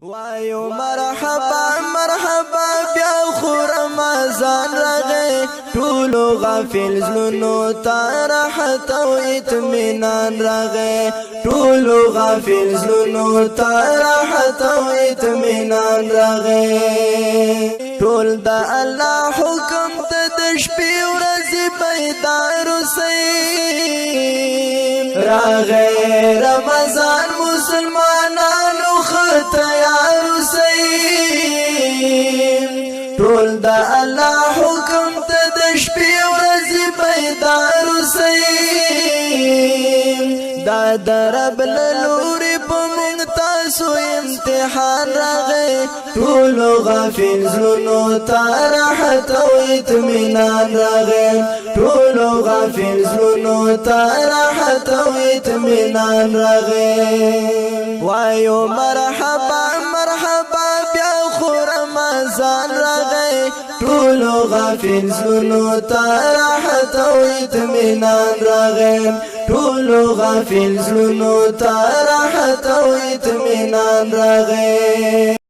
وایو مرحبا مرحبا بیا خو رمضان راغی ټولو غافل زلونو ته راحت او اطمینان راغی ټولو غافل زلونو ته راحت او اطمینان راغی ټول د الله حکم ته د شپې ورځې بیدار اوسئ راغی رمضان مسلمانانو تیار اوسئ ټول د الله حکم ته د شپې ورځې بیدار اوسئ دا د رب له لورې په موږ تاسو امتحان راغی ټولو غافل زلونو ته راحت او اطمینان راغی ټولو غافل زلونو ته راحت او اطمینان راغی وایو مرحبا مرحبا بیا خو رمضان راغی ټولو غافل زلونو ته راحت او اطمینان راغی ټولو غافل زلونو ته راحت او اطمینان راغی